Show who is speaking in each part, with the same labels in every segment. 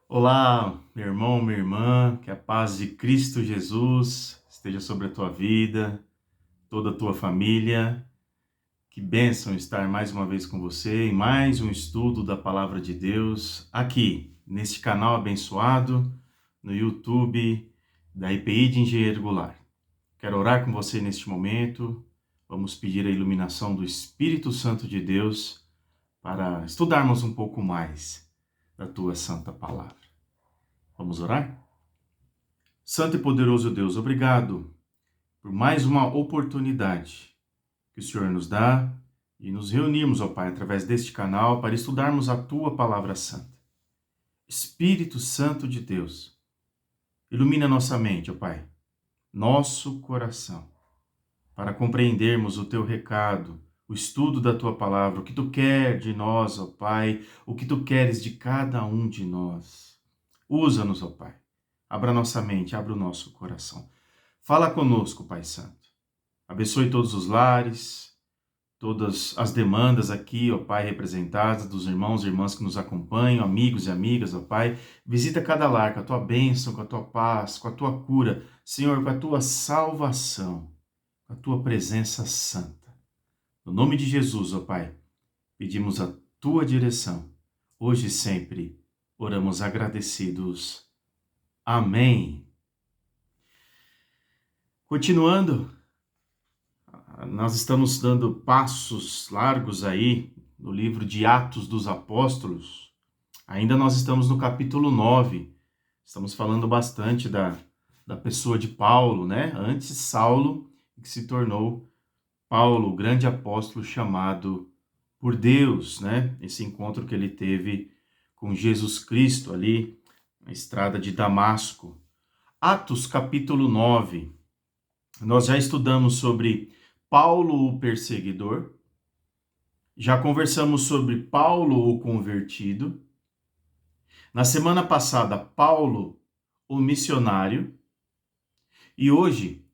Speaker 1: Olá, meu irmão, minha irmã, que a paz de Cristo Jesus esteja sobre a tua vida, toda a tua família. Que bênção estar mais uma vez com você em mais um estudo da Palavra de Deus, aqui, neste canal abençoado, no YouTube da IPI de Engenheiro Goulart. Quero orar com você neste momento. Vamos pedir a iluminação do Espírito Santo de Deus para estudarmos um pouco mais da tua santa palavra. Vamos orar? Santo e poderoso Deus, obrigado por mais uma oportunidade que o Senhor nos dá e nos reunirmos, ó Pai, através deste canal para estudarmos a Tua Palavra Santa. Espírito Santo de Deus, ilumina nossa mente, ó Pai, nosso coração, para compreendermos o Teu recado, o estudo da Tua Palavra, o que Tu quer de nós, ó Pai, o que Tu queres de cada um de nós. Usa-nos, ó Pai. Abra nossa mente, abra o nosso coração. Fala conosco, Pai Santo. Abençoe todos os lares, todas as demandas aqui, ó Pai, representadas dos irmãos e irmãs que nos acompanham, amigos e amigas, ó Pai. Visita cada lar com a Tua bênção, com a Tua paz, com a Tua cura, Senhor, com a Tua salvação, com a Tua presença santa. No nome de Jesus, ó Pai, pedimos a Tua direção. Hoje e sempre, oramos agradecidos. Amém. Continuando, nós estamos dando passos largos aí no livro de Atos dos Apóstolos. Ainda nós estamos no capítulo 9. Estamos falando bastante da pessoa de Paulo, né? Antes Saulo, que se tornou Paulo, o grande apóstolo chamado por Deus, né? Esse encontro que ele teve com Jesus Cristo ali na estrada de Damasco. Atos capítulo 9. Nós já estudamos sobre Paulo o perseguidor, já conversamos sobre Paulo o convertido. Na semana passada, Paulo o missionário. E hoje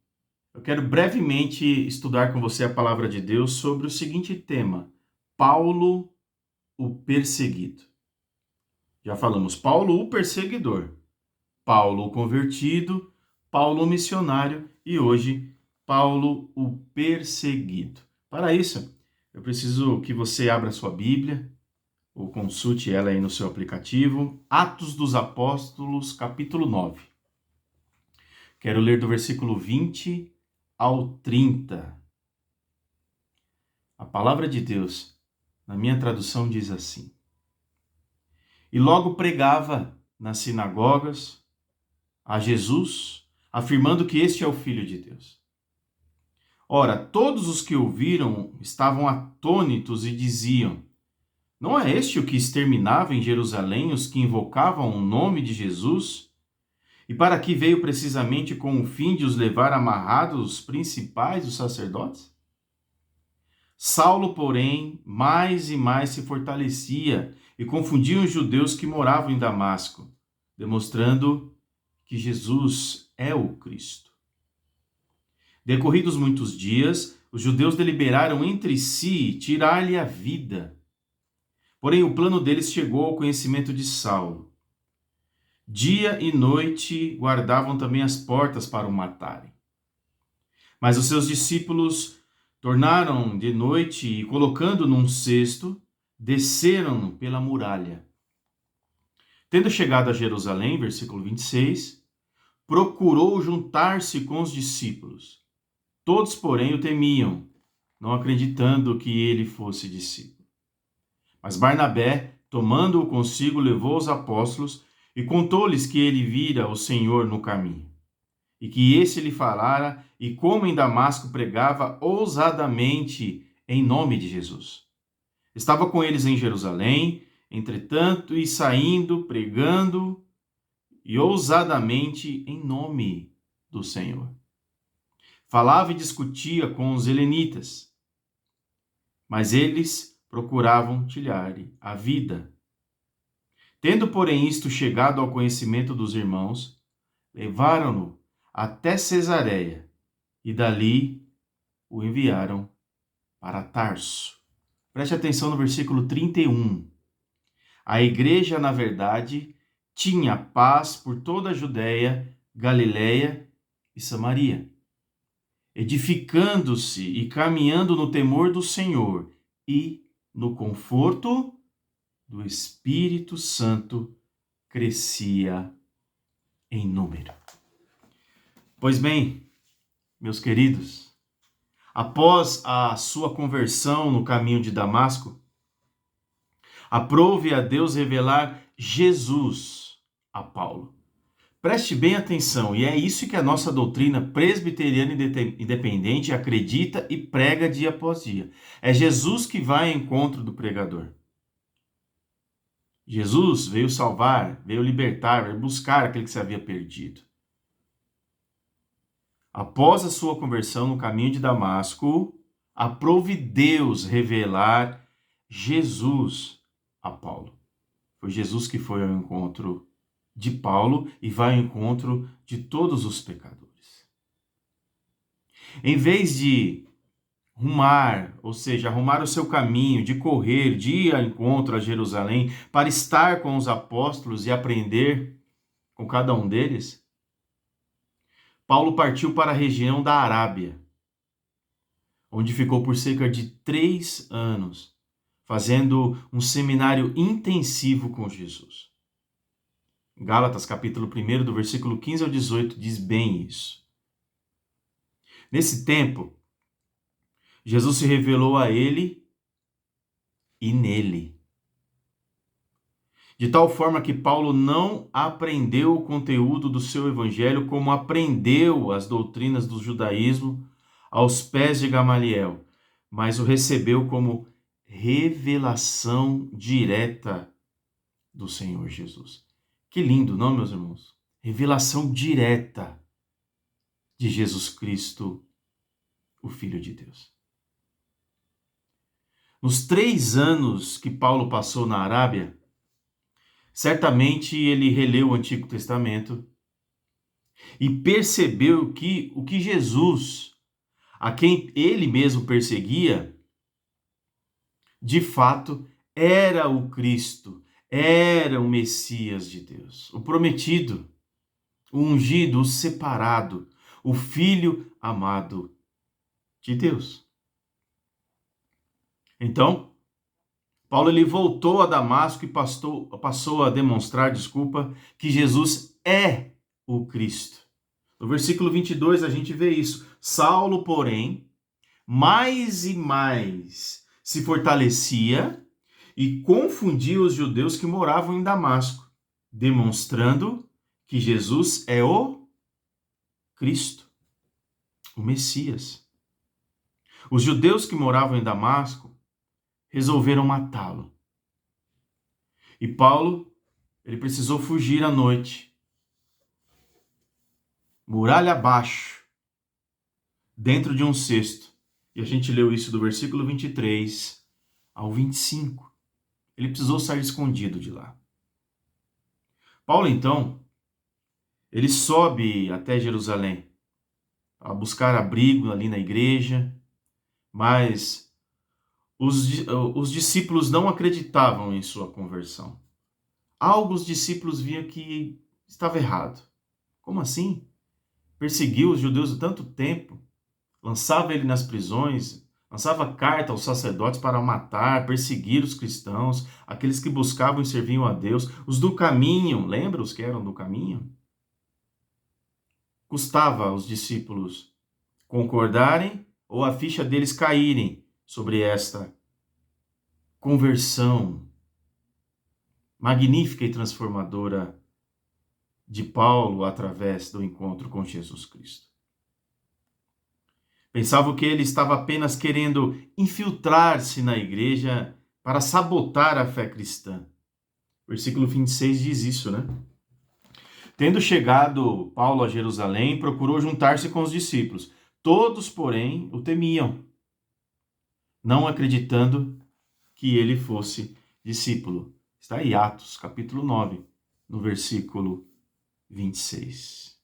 Speaker 1: eu quero brevemente estudar com você a palavra de Deus sobre o seguinte tema: Paulo o perseguido. Já falamos Paulo o perseguidor, Paulo o convertido, Paulo o missionário e hoje Paulo o perseguido. Para isso, eu preciso que você abra sua Bíblia ou consulte ela aí no seu aplicativo. Atos dos Apóstolos, capítulo 9. Quero ler do versículo 20 ao 30. A palavra de Deus, na minha tradução, diz assim: E logo pregava nas sinagogas a Jesus, afirmando que este é o Filho de Deus. Ora, todos os que ouviram estavam atônitos e diziam: Não é este o que exterminava em Jerusalém os que invocavam o nome de Jesus? E para que veio precisamente com o fim de os levar amarrados os principais dos sacerdotes? Saulo, porém, mais e mais se fortalecia e confundia os judeus que moravam em Damasco, demonstrando que Jesus é o Cristo. Decorridos muitos dias, os judeus deliberaram entre si tirar-lhe a vida. Porém, o plano deles chegou ao conhecimento de Saulo. Dia e noite guardavam também as portas para o matarem. Mas os seus discípulos tornaram de noite e, colocando num cesto, desceram pela muralha. Tendo chegado a Jerusalém, versículo 26, procurou juntar-se com os discípulos. Todos, porém, o temiam, não acreditando que ele fosse discípulo. Mas Barnabé, tomando-o consigo, levou os apóstolos e contou-lhes que ele vira o Senhor no caminho, e que esse lhe falara, e como em Damasco pregava ousadamente em nome de Jesus. Estava com eles em Jerusalém, entretanto, e saindo, pregando, e ousadamente em nome do Senhor. Falava e discutia com os helenitas, mas eles procuravam tirar-lhe a vida. Tendo, porém, isto chegado ao conhecimento dos irmãos, levaram-no até Cesareia e dali o enviaram para Tarso. Preste atenção no versículo 31. A igreja, na verdade, tinha paz por toda a Judéia, Galiléia e Samaria, edificando-se e caminhando no temor do Senhor e no conforto do Espírito Santo, crescia em número. Pois bem, meus queridos, após a sua conversão no caminho de Damasco, aprove a Deus revelar Jesus a Paulo. Preste bem atenção, e é isso que a nossa doutrina presbiteriana independente acredita e prega dia após dia. É Jesus que vai ao encontro do pregador. Jesus veio salvar, veio libertar, veio buscar aquele que se havia perdido. Após a sua conversão no caminho de Damasco, aprove Deus revelar Jesus a Paulo. Foi Jesus que foi ao encontro de Paulo e vai ao encontro de todos os pecadores. Em vez de rumar, ou seja, arrumar o seu caminho, de correr, de ir ao encontro a Jerusalém, para estar com os apóstolos e aprender com cada um deles, Paulo partiu para a região da Arábia, onde ficou por cerca de 3 anos, fazendo um seminário intensivo com Jesus. Gálatas, capítulo 1, do versículo 15 ao 18, diz bem isso. Nesse tempo, Jesus se revelou a ele e nele. De tal forma que Paulo não aprendeu o conteúdo do seu evangelho como aprendeu as doutrinas do judaísmo aos pés de Gamaliel, mas o recebeu como revelação direta do Senhor Jesus. Que lindo, não, meus irmãos? Revelação direta de Jesus Cristo, o Filho de Deus. Nos 3 anos que Paulo passou na Arábia, certamente ele releu o Antigo Testamento e percebeu que o que Jesus, a quem ele mesmo perseguia, de fato era o Cristo, era o Messias de Deus, o prometido, o ungido, o separado, o Filho amado de Deus. Então, Paulo ele voltou a Damasco e passou a demonstrar, que Jesus é o Cristo. No versículo 22 a gente vê isso. Saulo, porém, mais e mais se fortalecia e confundia os judeus que moravam em Damasco, demonstrando que Jesus é o Cristo, o Messias. Os judeus que moravam em Damasco resolveram matá-lo. E Paulo, ele precisou fugir à noite, muralha abaixo, dentro de um cesto. E a gente leu isso do versículo 23 ao 25. Ele precisou sair escondido de lá. Paulo, então, ele sobe até Jerusalém a buscar abrigo ali na igreja, mas os discípulos não acreditavam em sua conversão. Alguns discípulos viam que estava errado. Como assim? Perseguiu os judeus há tanto tempo, lançava ele nas prisões, lançava carta aos sacerdotes para matar, perseguir os cristãos, aqueles que buscavam e serviam a Deus, os do caminho, lembra os que eram do caminho? Custava aos discípulos concordarem ou a ficha deles caírem sobre esta conversão magnífica e transformadora de Paulo através do encontro com Jesus Cristo. Pensavam que ele estava apenas querendo infiltrar-se na igreja para sabotar a fé cristã. Versículo 26 diz isso, né? Tendo chegado Paulo a Jerusalém, procurou juntar-se com os discípulos. Todos, porém, o temiam, não acreditando que ele fosse discípulo. Está aí Atos, capítulo 9, no versículo 26.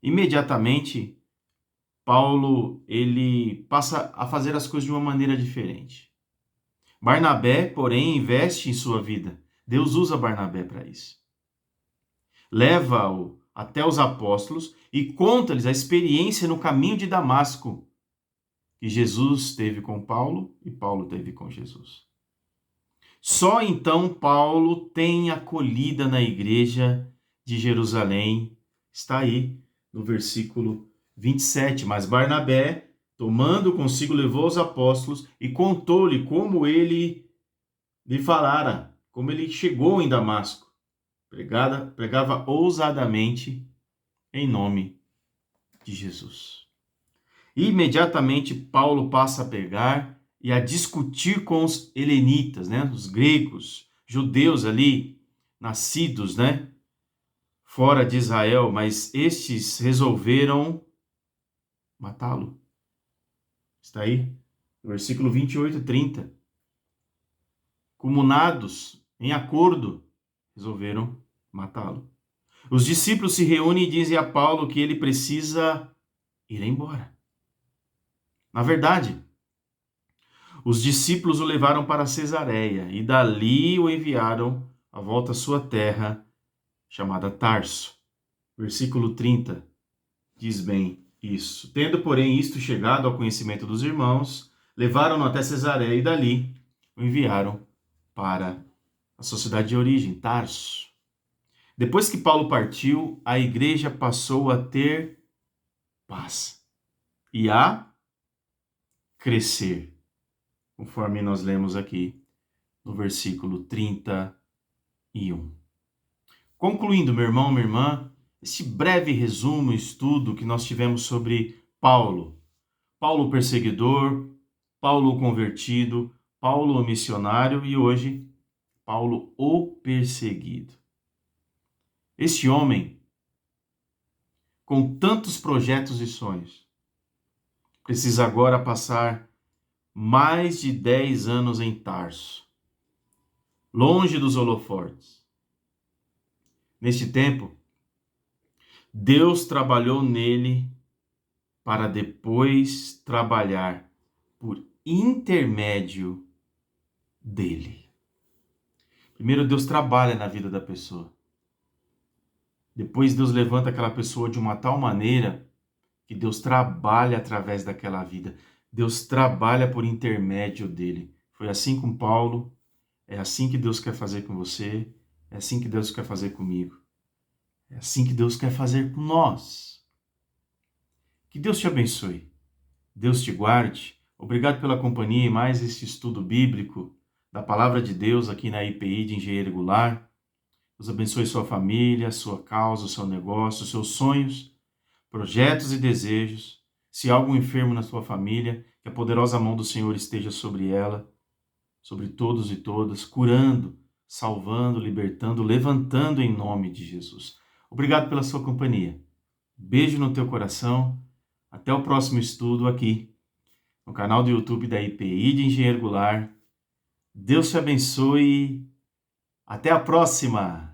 Speaker 1: Imediatamente, Paulo ele passa a fazer as coisas de uma maneira diferente. Barnabé, porém, investe em sua vida, Deus usa Barnabé para isso. Leva-o até os apóstolos e conta-lhes a experiência no caminho de Damasco que Jesus teve com Paulo e Paulo teve com Jesus. Só então Paulo tem acolhida na igreja de Jerusalém. Está aí no versículo 27. Mas Barnabé, tomando consigo, levou os apóstolos e contou-lhe como ele lhe falara, como ele chegou em Damasco. Pregava ousadamente em nome de Jesus. Imediatamente Paulo passa a pregar e a discutir com os helenitas, né, os gregos, judeus ali, nascidos, né, fora de Israel, mas estes resolveram matá-lo. Está aí, no versículo 28 e 30. Comunados, em acordo, resolveram matá-lo. Os discípulos se reúnem e dizem a Paulo que ele precisa ir embora. Na verdade, os discípulos o levaram para Cesareia e dali o enviaram à volta à sua terra, chamada Tarso. Versículo 30 diz bem isso. Tendo, porém, isto chegado ao conhecimento dos irmãos, levaram-no até Cesareia e dali o enviaram para a sua cidade de origem, Tarso. Depois que Paulo partiu, a igreja passou a ter paz e a crescer, conforme nós lemos aqui no versículo 31. Concluindo, meu irmão, minha irmã, este breve resumo, estudo que nós tivemos sobre Paulo. Paulo o perseguidor, Paulo o convertido, Paulo o missionário e hoje Paulo o perseguido. Este homem, com tantos projetos e sonhos, precisa agora passar mais de 10 anos em Tarso, longe dos holofortes. Neste tempo, Deus trabalhou nele para depois trabalhar por intermédio dele. Primeiro, Deus trabalha na vida da pessoa. Depois, Deus levanta aquela pessoa de uma tal maneira que Deus trabalha através daquela vida. Deus trabalha por intermédio dele. Foi assim com Paulo, é assim que Deus quer fazer com você, é assim que Deus quer fazer comigo. É assim que Deus quer fazer com nós. Que Deus te abençoe. Deus te guarde. Obrigado pela companhia e mais este estudo bíblico da Palavra de Deus aqui na IPI de Engenheiro Goulart. Deus abençoe sua família, sua causa, seu negócio, seus sonhos, projetos e desejos. Se há algum enfermo na sua família, que a poderosa mão do Senhor esteja sobre ela, sobre todos e todas, curando, salvando, libertando, levantando em nome de Jesus. Obrigado pela sua companhia. Beijo no teu coração. Até o próximo estudo aqui no canal do YouTube da IPI de Engenheiro Goulart. Deus te abençoe. Até a próxima!